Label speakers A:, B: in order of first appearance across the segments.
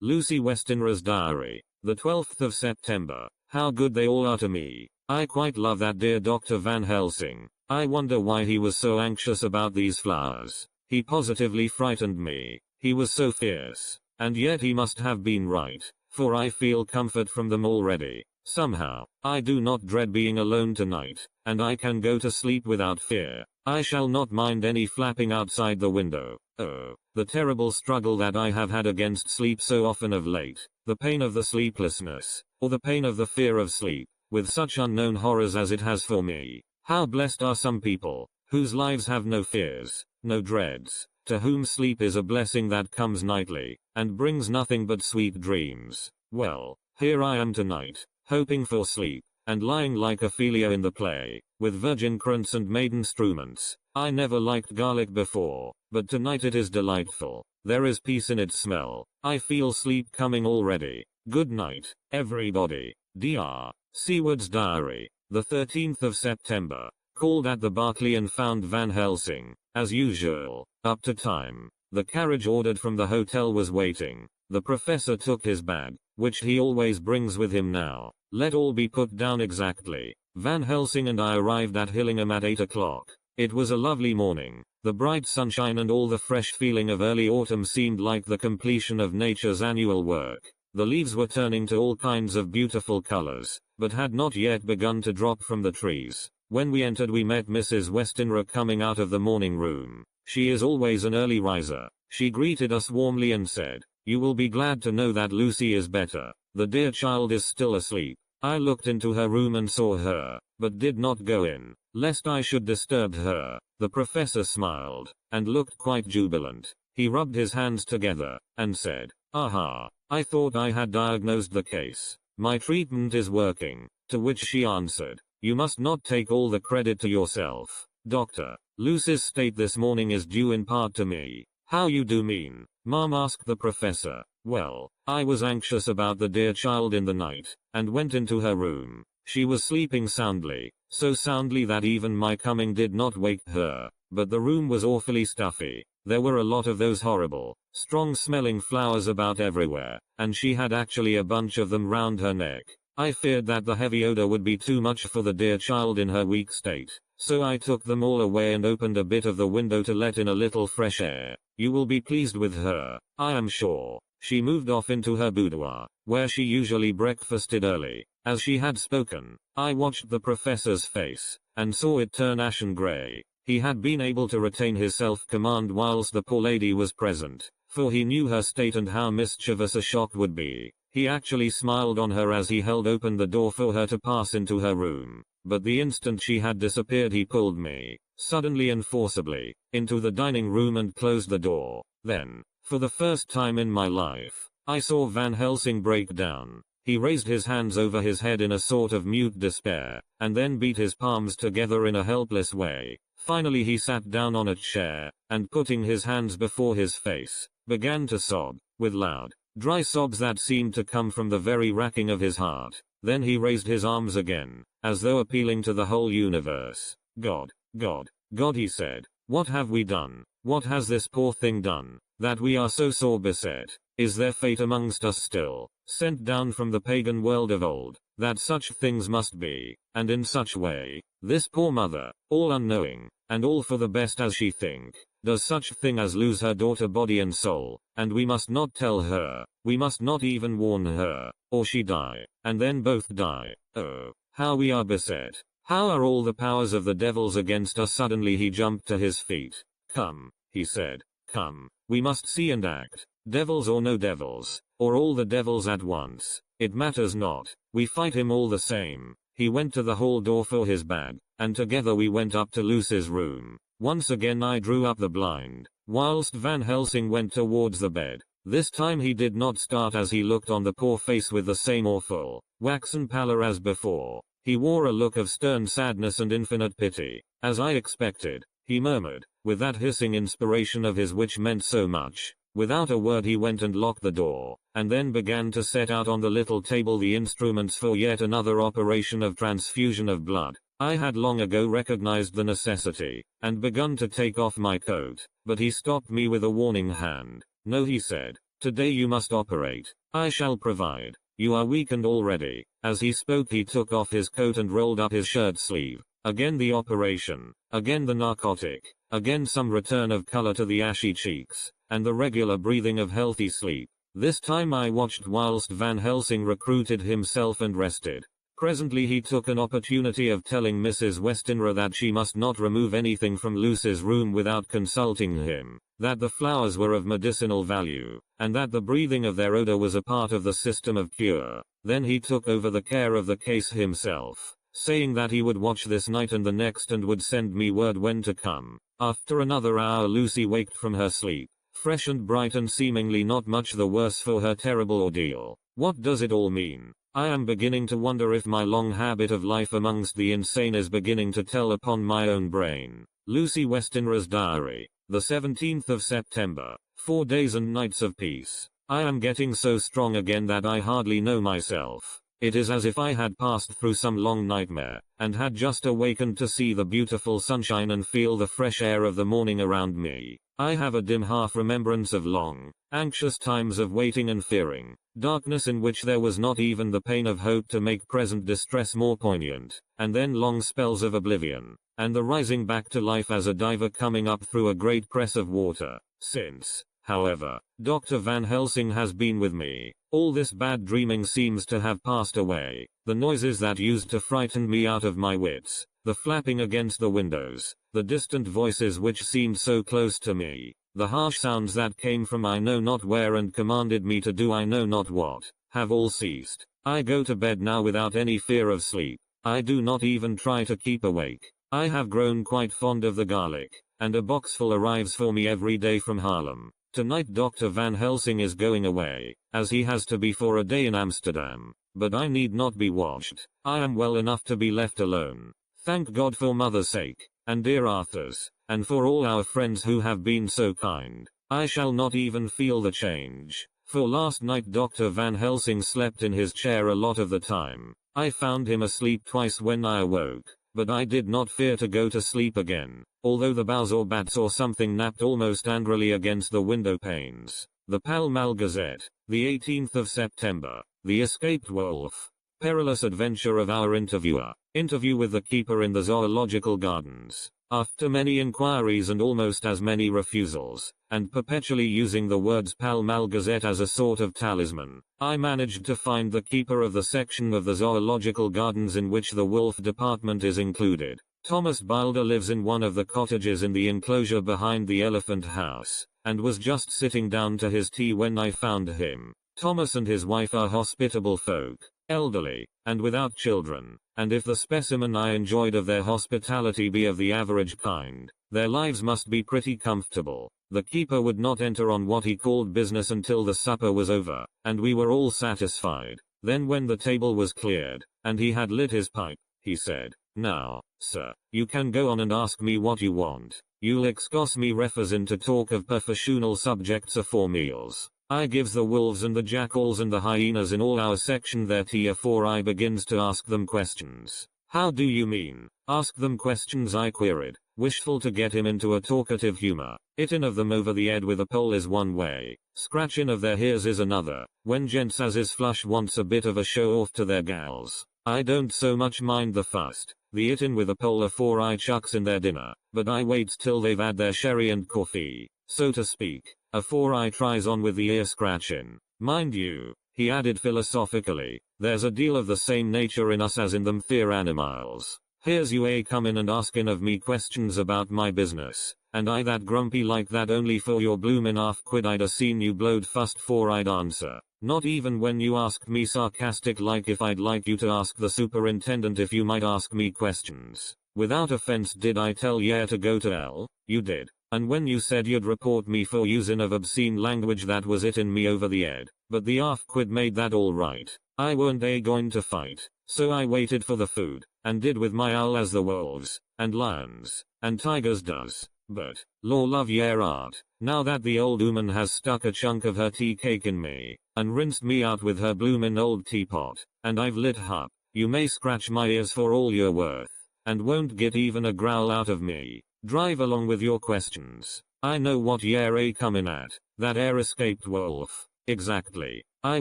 A: Lucy Westenra's diary. The 12th of September. How good they all are to me. I quite love that dear Dr. Van Helsing. I wonder why he was so anxious about these flowers. He positively frightened me. He was so fierce. And yet he must have been right, for I feel comfort from them already. Somehow, I do not dread being alone tonight, and I can go to sleep without fear. I shall not mind any flapping outside the window. Oh, the terrible struggle that I have had against sleep so often of late, the pain of the sleeplessness, or the pain of the fear of sleep, with such unknown horrors as it has for me. How blessed are some people, whose lives have no fears, no dreads, to whom sleep is a blessing that comes nightly, and brings nothing but sweet dreams. Well, here I am tonight, hoping for sleep, and lying like Ophelia in the play, with virgin crowns and maiden struments. I never liked garlic before, but tonight it is delightful. There is peace in its smell. I feel sleep coming already. Good night, everybody. Dr. Seward's diary. The 13th of September. Called at the Berkeley and found Van Helsing, as usual, up to time. The carriage ordered from the hotel was waiting. The professor took his bag, which he always brings with him now. Let all be put down exactly. Van Helsing and I arrived at Hillingham at 8 o'clock. It was a lovely morning. The bright sunshine and all the fresh feeling of early autumn seemed like the completion of nature's annual work. The leaves were turning to all kinds of beautiful colors, but had not yet begun to drop from the trees. When we entered we met Mrs. Westenra coming out of the morning room. She is always an early riser. She greeted us warmly and said, "You will be glad to know that Lucy is better. The dear child is still asleep." I looked into her room and saw her, but did not go in, lest I should disturb her. The professor smiled, and looked quite jubilant. He rubbed his hands together, and said, "Aha, I thought I had diagnosed the case. My treatment is working." To which she answered, "You must not take all the credit to yourself, Doctor. Lucy's state this morning is due in part to me." "How you do mean, Mom?" asked the professor. "Well, I was anxious about the dear child in the night, and went into her room. She was sleeping soundly, so soundly that even my coming did not wake her, but the room was awfully stuffy. There were a lot of those horrible, strong-smelling flowers about everywhere, and she had actually a bunch of them round her neck. I feared that the heavy odor would be too much for the dear child in her weak state, so I took them all away and opened a bit of the window to let in a little fresh air. You will be pleased with her, I am sure." She moved off into her boudoir, where she usually breakfasted early. As she had spoken, I watched the professor's face, and saw it turn ashen gray. He had been able to retain his self-command whilst the poor lady was present, for he knew her state and how mischievous a shock would be. He actually smiled on her as he held open the door for her to pass into her room. But the instant she had disappeared he pulled me, suddenly and forcibly, into the dining room and closed the door. Then, for the first time in my life, I saw Van Helsing break down. He raised his hands over his head in a sort of mute despair, and then beat his palms together in a helpless way. Finally he sat down on a chair, and putting his hands before his face, began to sob, with loud, dry sobs that seemed to come from the very racking of his heart. Then he raised his arms again, as though appealing to the whole universe. "God, God, God," he said, "what have we done? What has this poor thing done, that we are so sore beset? Is there fate amongst us still, sent down from the pagan world of old, that such things must be, and in such way? This poor mother, all unknowing, and all for the best as she think, does such thing as lose her daughter body and soul, and we must not tell her, we must not even warn her, or she die, and then both die. Oh, how we are beset. How are all the powers of the devils against us?" Suddenly he jumped to his feet. "Come," he said, "come, we must see and act. Devils or no devils, or all the devils at once, it matters not, we fight him all the same." He went to the hall door for his bag, and together we went up to Lucy's room. Once again I drew up the blind, whilst Van Helsing went towards the bed. This time he did not start as he looked on the poor face with the same awful, waxen pallor as before. He wore a look of stern sadness and infinite pity. "As I expected," he murmured, with that hissing inspiration of his which meant so much. Without a word he went and locked the door, and then began to set out on the little table the instruments for yet another operation of transfusion of blood. I had long ago recognized the necessity, and begun to take off my coat, but he stopped me with a warning hand. "No," he said, Today you must operate. I shall provide. You are weakened already. As he spoke he took off his coat and rolled up his shirt sleeve. Again the operation. Again the narcotic. Again some return of color to the ashy cheeks. And the regular breathing of healthy sleep. This time I watched whilst Van Helsing recruited himself and rested. Presently he took an opportunity of telling Mrs. Westenra that she must not remove anything from Lucy's room without consulting him, that the flowers were of medicinal value, and that the breathing of their odor was a part of the system of cure. Then he took over the care of the case himself, saying that he would watch this night and the next and would send me word when to come. After another hour Lucy waked from her sleep, fresh and bright and seemingly not much the worse for her terrible ordeal. What does it all mean? I am beginning to wonder if my long habit of life amongst the insane is beginning to tell upon my own brain. Lucy Westenra's diary. The 17th of September. 4 days and nights of peace. I am getting so strong again that I hardly know myself. It is as if I had passed through some long nightmare, and had just awakened to see the beautiful sunshine and feel the fresh air of the morning around me. I have a dim half-remembrance of long, anxious times of waiting and fearing, darkness in which there was not even the pain of hope to make present distress more poignant, and then long spells of oblivion, and the rising back to life as a diver coming up through a great press of water. Since, however, Dr. Van Helsing has been with me, all this bad dreaming seems to have passed away. The noises that used to frighten me out of my wits, the flapping against the windows, the distant voices which seemed so close to me, the harsh sounds that came from I know not where and commanded me to do I know not what, have all ceased. I go to bed now without any fear of sleep. I do not even try to keep awake. I have grown quite fond of the garlic, and a boxful arrives for me every day from Haarlem. Tonight Dr. Van Helsing is going away, as he has to be for a day in Amsterdam, but I need not be watched. I am well enough to be left alone. Thank God for mother's sake, and dear Arthur's, and for all our friends who have been so kind. I shall not even feel the change, for last night Dr. Van Helsing slept in his chair a lot of the time. I found him asleep twice when I awoke, but I did not fear to go to sleep again, although the boughs or bats or something napped almost angrily against the window panes. The Pall Mall Gazette, the 18th of September. The Escaped Wolf. Perilous adventure of our interviewer. Interview with the keeper in the zoological gardens. After many inquiries and almost as many refusals, and perpetually using the words Pall Mall Gazette as a sort of talisman, I managed to find the keeper of the section of the zoological gardens in which the wolf department is included. Thomas Bilder lives in one of the cottages in the enclosure behind the elephant house, and was just sitting down to his tea when I found him. Thomas and his wife are hospitable folk, elderly, and without children, and if the specimen I enjoyed of their hospitality be of the average kind, their lives must be pretty comfortable. The keeper would not enter on what he called business until the supper was over, and we were all satisfied. Then when the table was cleared, and he had lit his pipe, he said, "Now, sir, you can go on and ask me what you want. You'll excuse me refers in to talk of professional subjects afore meals. I gives the wolves and the jackals and the hyenas in all our section their tea afore I begins to ask them questions." "How do you mean, ask them questions?" I queried, wishful to get him into a talkative humor. "Hittin' of them over the 'ead with a pole is one way, scratchin' of their ears is another, when gents as is flush wants a bit of a show off to their gals. I don't so much mind the fust, the hittin' with a pole afore I chucks in their dinner, but I waits till they've had their sherry and coffee, so to speak, afore I tries on with the ear scratchin'. Mind you," he added philosophically, "there's a deal of the same nature in us as in them theer animals. Here's you a comin' and askin' of me questions about my business, and I that grumpy like that only for your bloomin' half-quid I'd a seen you blowed fust 'fore I'd answer. Not even when you asked me sarcastic like if I'd like you to ask the superintendent if you might ask me questions. Without offense did I tell yer to go to hell? You did. And when you said you'd report me for usin' of obscene language that was hittin' me over the 'ead. But the half-quid made that all right. I weren't going to fight, so I waited for the food, and did with my owl as the wolves, and lions, and tigers does. But, law love yer art, now that the old ooman has stuck a chunk of her tea cake in me, and rinsed me out with her bloomin' old teapot, and I've lit hup, you may scratch my ears for all you're worth, and won't get even a growl out of me. Drive along with your questions. I know what yer a comin' at, that escaped wolf. Exactly. I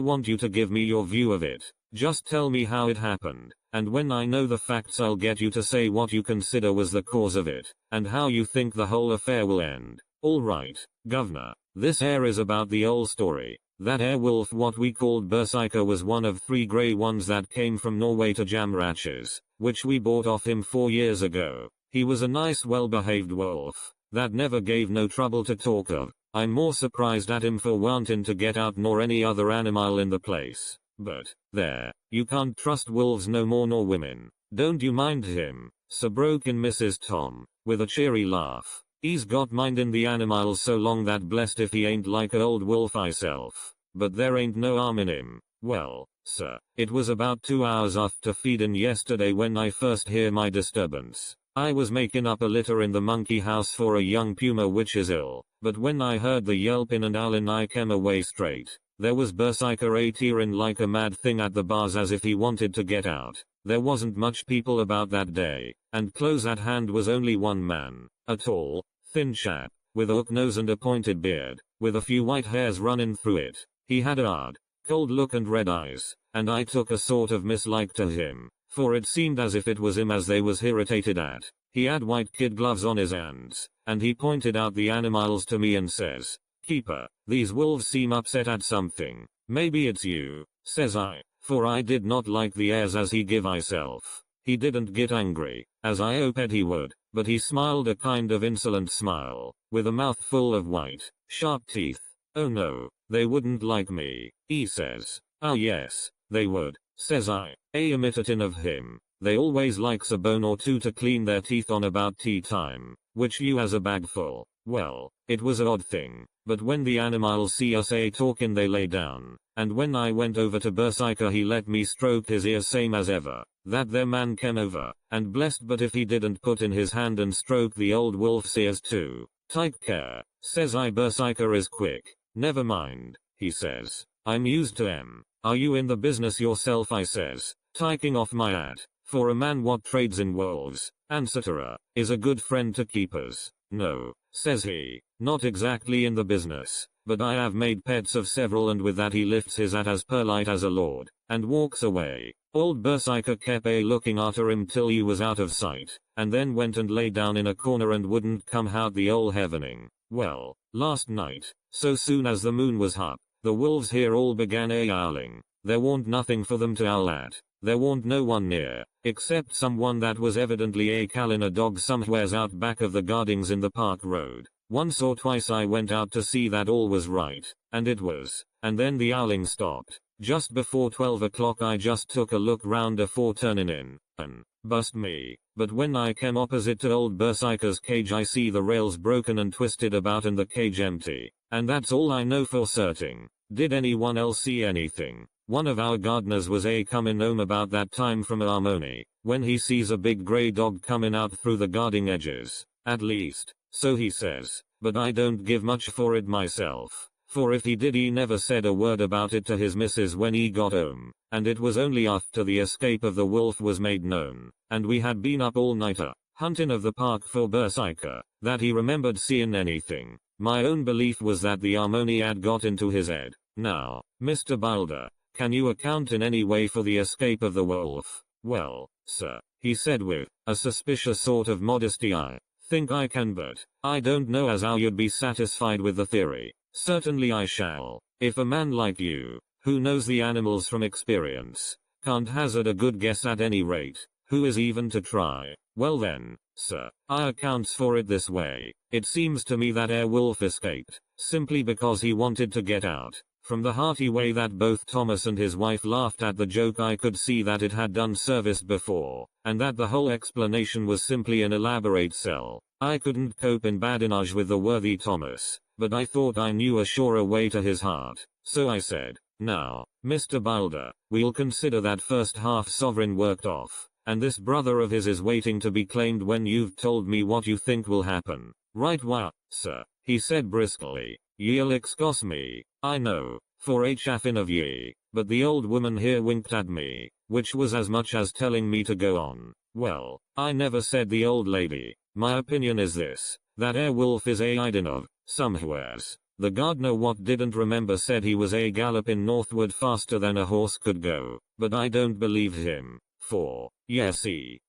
A: want you to give me your view of it. Just tell me how it happened, and when I know the facts I'll get you to say what you consider was the cause of it, and how you think the whole affair will end. Alright, governor. This here is about the old story. That wolf what we called Berserker was one of 3 grey ones that came from Norway to Jamratches, which we bought off him 4 years ago. He was a nice well-behaved wolf, that never gave no trouble to talk of. I'm more surprised at him for wanting to get out nor any other animal in the place. But, there, you can't trust wolves no more nor women. Don't you mind him, so broke in Mrs. Tom, with a cheery laugh. He's got mindin' the animals so long that blessed if he ain't like a old wolf myself. But there ain't no harm in him. Well, sir, it was about 2 hours after feedin' yesterday when I first hear my disturbance. I was making up a litter in the monkey house for a young puma which is ill, but when I heard the yelpin' and howlin' I came away straight. There was Berserker a tearin' like a mad thing at the bars as if he wanted to get out. There wasn't much people about that day, and close at hand was only one man, a tall, thin chap, with a hook nose and a pointed beard, with a few white hairs running through it. He had a hard, cold look and red eyes, and I took a sort of mislike to him, for it seemed as if it was him as they was irritated at. He had white kid gloves on his hands, and he pointed out the animals to me and says, "Keeper, these wolves seem upset at something. Maybe it's you," says I, for I did not like the airs as he give myself. He didn't get angry, as I hoped he would, but he smiled a kind of insolent smile, with a mouth full of white, sharp teeth. "Oh no, they wouldn't like me," he says. "Oh yes, they would," says I, imitating of him. "They always likes a bone or two to clean their teeth on about tea time, which you has a bag full." Well, it was a odd thing, but when the animals see us talking they lay down, and when I went over to Berserker he let me stroke his ears same as ever. That there man came over, and blessed but if he didn't put in his hand and stroke the old wolf's ears too. "Take care," says I. "Berserker is quick." "Never mind," he says. "I'm used to 'em. Are you in the business yourself?" I says, taking off my hat, for a man what trades in wolves, etc., is a good friend to keepers. "No," says he, "not exactly in the business, but I have made pets of several," and with that he lifts his hat as polite as a lord, and walks away. Old Berserker kept looking after him till he was out of sight, and then went and lay down in a corner and wouldn't come out the old heavening. Well, last night, so soon as the moon was up, the wolves here all began howling. There warn't nothing for them to howl at. There warn't no one near, except someone that was evidently calling a dog somewheres out back of the gardings in the park road. Once or twice I went out to see that all was right, and it was, and then the howling stopped. Just before 12 o'clock I just took a look round afore turning in, and, bust me, but when I came opposite to old Berserker's cage I see the rails broken and twisted about and the cage empty. And that's all I know for certain. Did anyone else see anything? One of our gardeners was coming home about that time from Harmony, when he sees a big grey dog coming out through the guarding edges. At least, so he says, but I don't give much for it myself. For if he did he never said a word about it to his missus when he got home, and it was only after the escape of the wolf was made known, and we had been up all nighter, hunting of the park for Berserker, that he remembered seeing anything. My own belief was that the Harmony had got into his head. Now, Mr. Balder, can you account in any way for the escape of the wolf? "Well, sir," he said with a suspicious sort of modesty, "I think I can, but I don't know as how you'd be satisfied with the theory." "Certainly I shall. If a man like you, who knows the animals from experience, can't hazard a good guess at any rate, who is even to try? Well then, sir, I accounts for it this way. It seems to me that wolf escaped, simply because he wanted to get out." From the hearty way that both Thomas and his wife laughed at the joke I could see that it had done service before, and that the whole explanation was simply an elaborate sell. I couldn't cope in badinage with the worthy Thomas, but I thought I knew a surer way to his heart, so I said, "Now, Mr. Balder, we'll consider that first half sovereign worked off, and this brother of his is waiting to be claimed when you've told me what you think will happen." "Right wha, sir," he said briskly. "Ye'll excuse me, I know, for a chaffin of ye, but the old woman here winked at me, which was as much as telling me to go on." "Well, I never said the old lady. My opinion is this, that wolf is hiding of, somewheres. The gardener what didn't remember said he was a galloping northward faster than a horse could go, but I don't believe him. 4. Yes,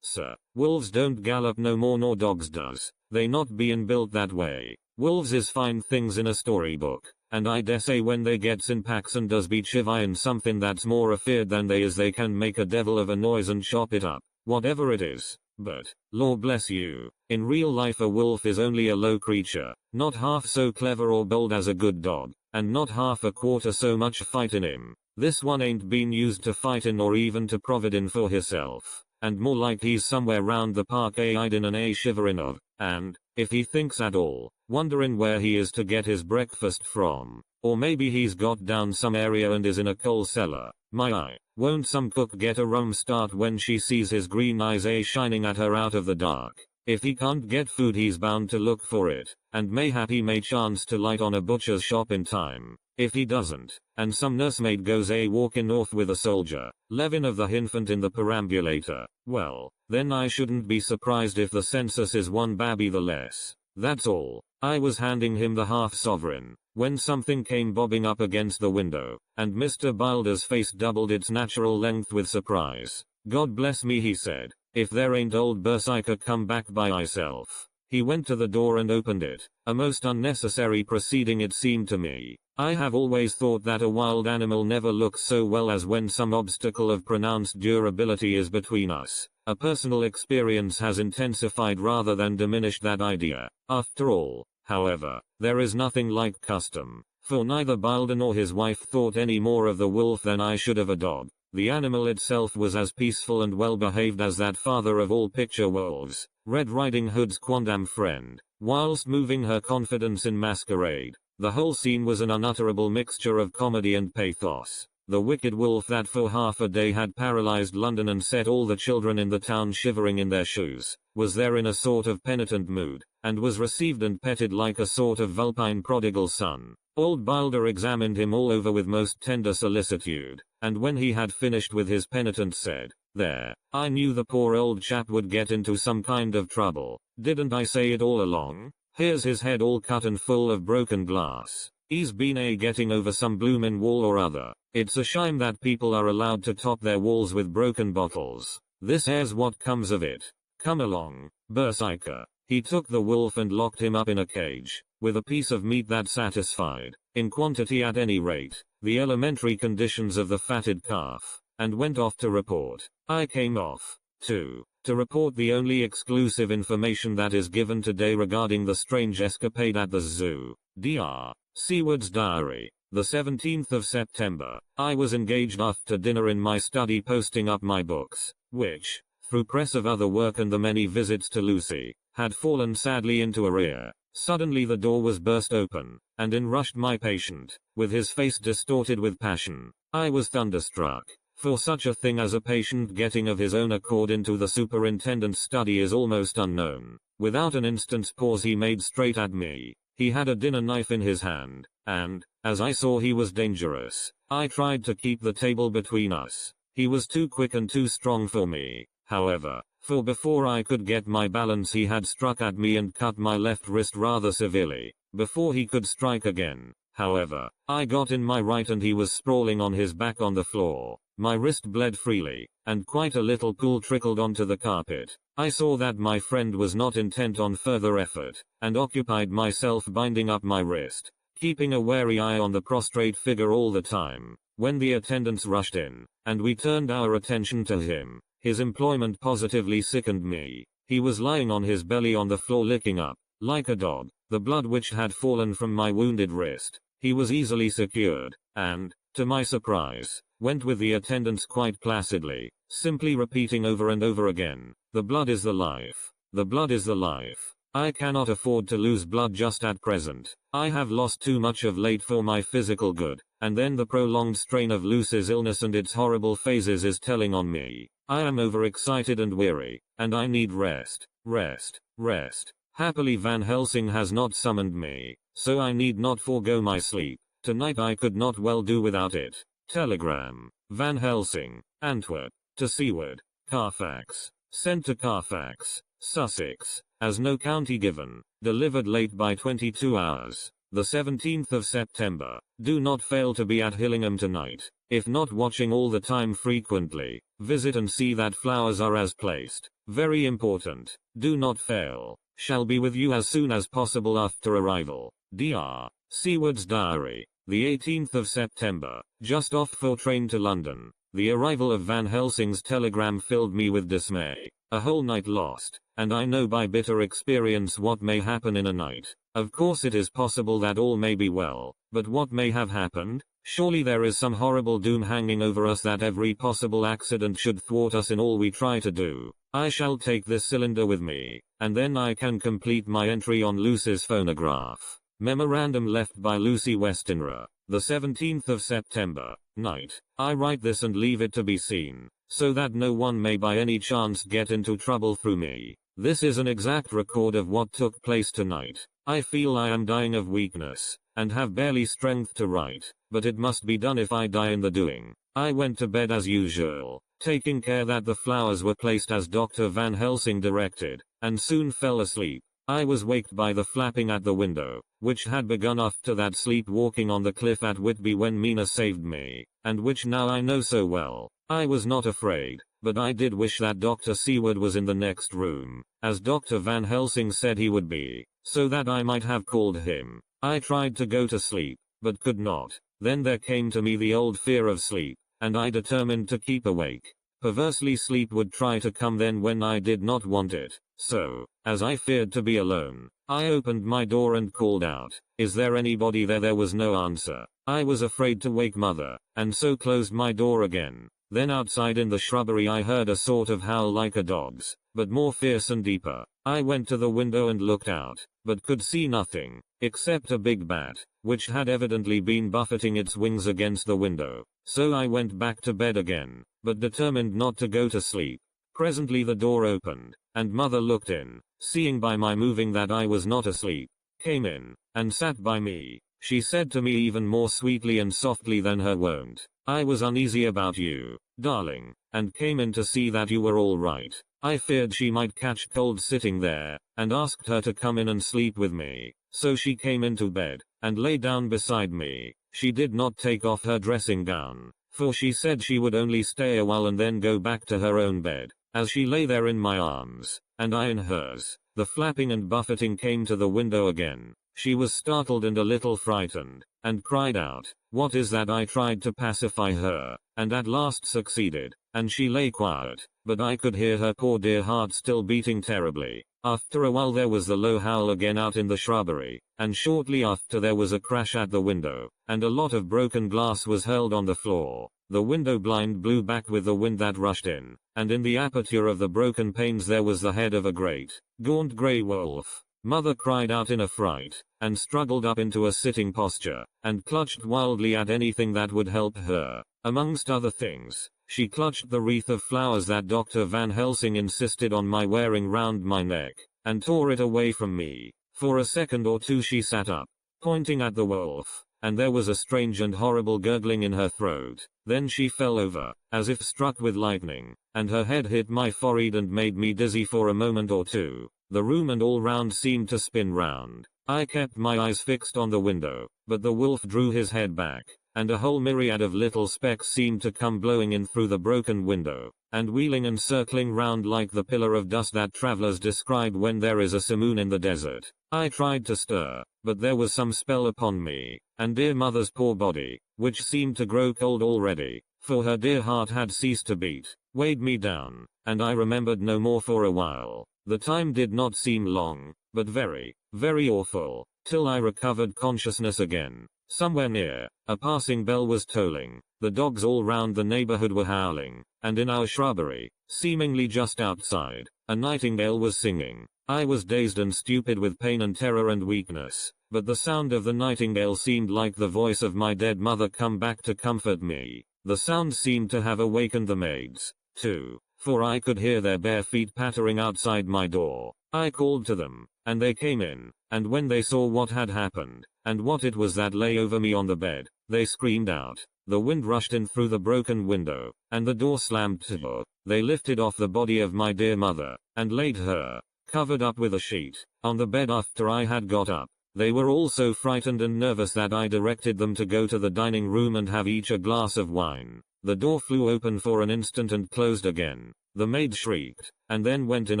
A: sir. Wolves don't gallop no more nor dogs does. They not bein' built that way. Wolves is fine things in a storybook, and I dessay when they gets in packs and does be chivying something that's more afeard than they is they can make a devil of a noise and chop it up, whatever it is. But, Lord bless you, in real life a wolf is only a low creature, not half so clever or bold as a good dog, and not half a quarter so much fight in him. This one ain't been used to fightin' or even to providin' for hisself, and more like he's somewhere round the park a hidin' and a shiverin' of, and, if he thinks at all, wonderin' where he is to get his breakfast from, or maybe he's got down some area and is in a coal cellar. My eye, won't some cook get a rum start when she sees his green eyes a shining at her out of the dark? If he can't get food he's bound to look for it, and mayhap he may chance to light on a butcher's shop in time. If he doesn't, and some nursemaid goes a walking off with a soldier, Levin of the infant in the perambulator, well, then I shouldn't be surprised if the census is one babby the less. That's all. I was handing him the half-sovereign, when something came bobbing up against the window, and Mr. Bilder's face doubled its natural length with surprise. God bless me, he said, if there ain't old Berserker come back by myself. He went to the door and opened it, a most unnecessary proceeding it seemed to me. I have always thought that a wild animal never looks so well as when some obstacle of pronounced durability is between us. A personal experience has intensified rather than diminished that idea. After all, however, there is nothing like custom, for neither Bilder nor his wife thought any more of the wolf than I should of a dog. The animal itself was as peaceful and well behaved as that father of all picture wolves, Red Riding Hood's quondam friend, whilst moving her confidence in masquerade. The whole scene was an unutterable mixture of comedy and pathos. The wicked wolf that for half a day had paralyzed London and set all the children in the town shivering in their shoes, was there in a sort of penitent mood, and was received and petted like a sort of vulpine prodigal son. Old Bilder examined him all over with most tender solicitude, and when he had finished with his penitent said, "There, I knew the poor old chap would get into some kind of trouble. Didn't I say it all along? Here's his head all cut and full of broken glass. He's been getting over some bloomin' wall or other. It's a shame that people are allowed to top their walls with broken bottles. This here's what comes of it. Come along, Berserker." He took the wolf and locked him up in a cage, with a piece of meat that satisfied, in quantity at any rate, the elementary conditions of the fatted calf, and went off to report. I came off, too, to report the only exclusive information that is given today regarding the strange escapade at the zoo. Dr. Seward's diary. The 17th of September, I was engaged after dinner in my study posting up my books, which, through press of other work and the many visits to Lucy, had fallen sadly into arrear. Suddenly the door was burst open, and in rushed my patient, with his face distorted with passion. I was thunderstruck, for such a thing as a patient getting of his own accord into the superintendent's study is almost unknown. Without an instant's pause he made straight at me. He had a dinner knife in his hand, and, as I saw he was dangerous, I tried to keep the table between us. He was too quick and too strong for me, however, for before I could get my balance he had struck at me and cut my left wrist rather severely. Before he could strike again, however, I got in my right and he was sprawling on his back on the floor. My wrist bled freely, and quite a little pool trickled onto the carpet. I saw that my friend was not intent on further effort, and occupied myself binding up my wrist, keeping a wary eye on the prostrate figure all the time. When the attendants rushed in, and we turned our attention to him, his employment positively sickened me. He was lying on his belly on the floor licking up, like a dog, the blood which had fallen from my wounded wrist. He was easily secured, and, to my surprise, went with the attendants quite placidly, simply repeating over and over again, "The blood is the life. The blood is the life. I cannot afford to lose blood just at present. I have lost too much of late for my physical good." And then the prolonged strain of Lucy's illness and its horrible phases is telling on me. I am overexcited and weary, and I need rest, rest, rest. Happily Van Helsing has not summoned me, so I need not forego my sleep. Tonight I could not well do without it. Telegram. Van Helsing, Antwerp, to Seward, Carfax. Sent to Carfax, Sussex, as no county given. Delivered late by 22 hours. the 17th of September. Do not fail to be at Hillingham tonight. If not watching all the time frequently, visit and see that flowers are as placed. Very important. Do not fail. Shall be with you as soon as possible after arrival. Dr. Seward's diary. The 18th of September. Just off for train to London. The arrival of Van Helsing's telegram filled me with dismay. A whole night lost, and I know by bitter experience what may happen in a night. Of course it is possible that all may be well, but what may have happened? Surely there is some horrible doom hanging over us that every possible accident should thwart us in all we try to do. I shall take this cylinder with me, and then I can complete my entry on Lucy's phonograph. Memorandum left by Lucy Westenra. The 17th of September, night. I write this and leave it to be seen, so that no one may by any chance get into trouble through me. This is an exact record of what took place tonight. I feel I am dying of weakness, and have barely strength to write, but it must be done if I die in the doing. I went to bed as usual, taking care that the flowers were placed as Dr. Van Helsing directed, and soon fell asleep. I was waked by the flapping at the window, which had begun after that sleepwalking on the cliff at Whitby when Mina saved me, and which now I know so well. I was not afraid, but I did wish that Dr. Seward was in the next room, as Dr. Van Helsing said he would be, so that I might have called him. I tried to go to sleep, but could not. Then there came to me the old fear of sleep, and I determined to keep awake. Perversely sleep would try to come then when I did not want it. So, as I feared to be alone, I opened my door and called out, "Is there anybody there?" There was no answer. I was afraid to wake mother, and so closed my door again. Then outside in the shrubbery I heard a sort of howl like a dog's, but more fierce and deeper. I went to the window and looked out, but could see nothing, except a big bat, which had evidently been buffeting its wings against the window. So I went back to bed again, but determined not to go to sleep. Presently the door opened, and mother looked in, seeing by my moving that I was not asleep, came in, and sat by me. She said to me even more sweetly and softly than her wont, "I was uneasy about you, darling, and came in to see that you were all right. I feared she might catch cold sitting there, and asked her to come in and sleep with me. So she came into bed, and lay down beside me. She did not take off her dressing gown, for she said she would only stay a while and then go back to her own bed. As she lay there in my arms, and I in hers, the flapping and buffeting came to the window again. She was startled and a little frightened, and cried out, 'What is that?' I tried to pacify her, and at last succeeded, and she lay quiet, but I could hear her poor dear heart still beating terribly. After a while there was the low howl again out in the shrubbery, and shortly after there was a crash at the window, and a lot of broken glass was hurled on the floor. The window blind blew back with the wind that rushed in, and in the aperture of the broken panes there was the head of a great, gaunt grey wolf. Mother cried out in a fright, and struggled up into a sitting posture, and clutched wildly at anything that would help her. Amongst other things, she clutched the wreath of flowers that Dr. Van Helsing insisted on my wearing round my neck, and tore it away from me. For a second or two she sat up, pointing at the wolf, and there was a strange and horrible gurgling in her throat. Then she fell over, as if struck with lightning, and her head hit my forehead and made me dizzy for a moment or two. The room and all round seemed to spin round. I kept my eyes fixed on the window, but the wolf drew his head back, and a whole myriad of little specks seemed to come blowing in through the broken window, and wheeling and circling round like the pillar of dust that travelers describe when there is a simoon in the desert. I tried to stir, but there was some spell upon me, and dear mother's poor body, which seemed to grow cold already, for her dear heart had ceased to beat, weighed me down, and I remembered no more for a while. The time did not seem long, but very, very awful, till I recovered consciousness again. Somewhere near, a passing bell was tolling, the dogs all round the neighborhood were howling, and in our shrubbery, seemingly just outside, a nightingale was singing. I was dazed and stupid with pain and terror and weakness, but the sound of the nightingale seemed like the voice of my dead mother come back to comfort me. The sound seemed to have awakened the maids, too, for I could hear their bare feet pattering outside my door. I called to them, and they came in, and when they saw what had happened, and what it was that lay over me on the bed, they screamed out. The wind rushed in through the broken window, and the door slammed to. They lifted off the body of my dear mother, and laid her, covered up with a sheet, on the bed after I had got up. They were all so frightened and nervous that I directed them to go to the dining room and have each a glass of wine. The door flew open for an instant and closed again. The maid shrieked, and then went in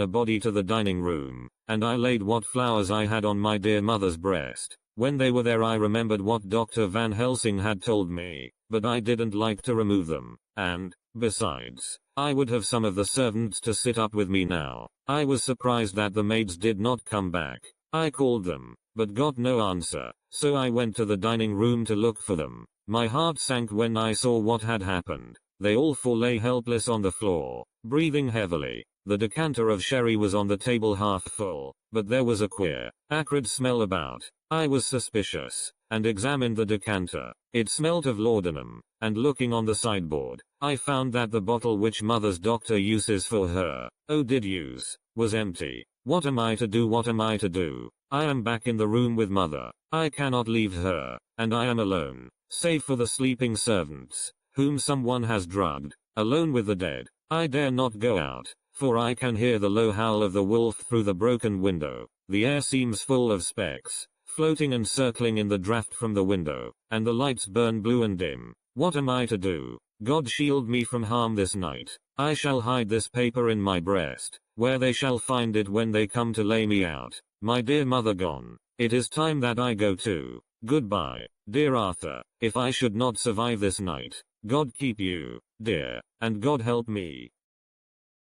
A: a body to the dining room, and I laid what flowers I had on my dear mother's breast. When they were there I remembered what Dr. Van Helsing had told me, but I didn't like to remove them, and, besides, I would have some of the servants to sit up with me now. I was surprised that the maids did not come back. I called them, but got no answer, so I went to the dining room to look for them. My heart sank when I saw what had happened. They all four lay helpless on the floor, breathing heavily. The decanter of sherry was on the table half full, but there was a queer, acrid smell about. I was suspicious, and examined the decanter. It smelt of laudanum, and looking on the sideboard, I found that the bottle which mother's doctor uses for her, did use, was empty. What am I to do? What am I to do? I am back in the room with mother. I cannot leave her, and I am alone, save for the sleeping servants, whom someone has drugged, alone with the dead. I dare not go out, for I can hear the low howl of the wolf through the broken window. The air seems full of specks, floating and circling in the draft from the window, and the lights burn blue and dim. What am I to do? God shield me from harm this night. I shall hide this paper in my breast, where they shall find it when they come to lay me out. My dear mother gone. It is time that I go too. Goodbye, dear Arthur. If I should not survive this night, God keep you, dear, and God help me.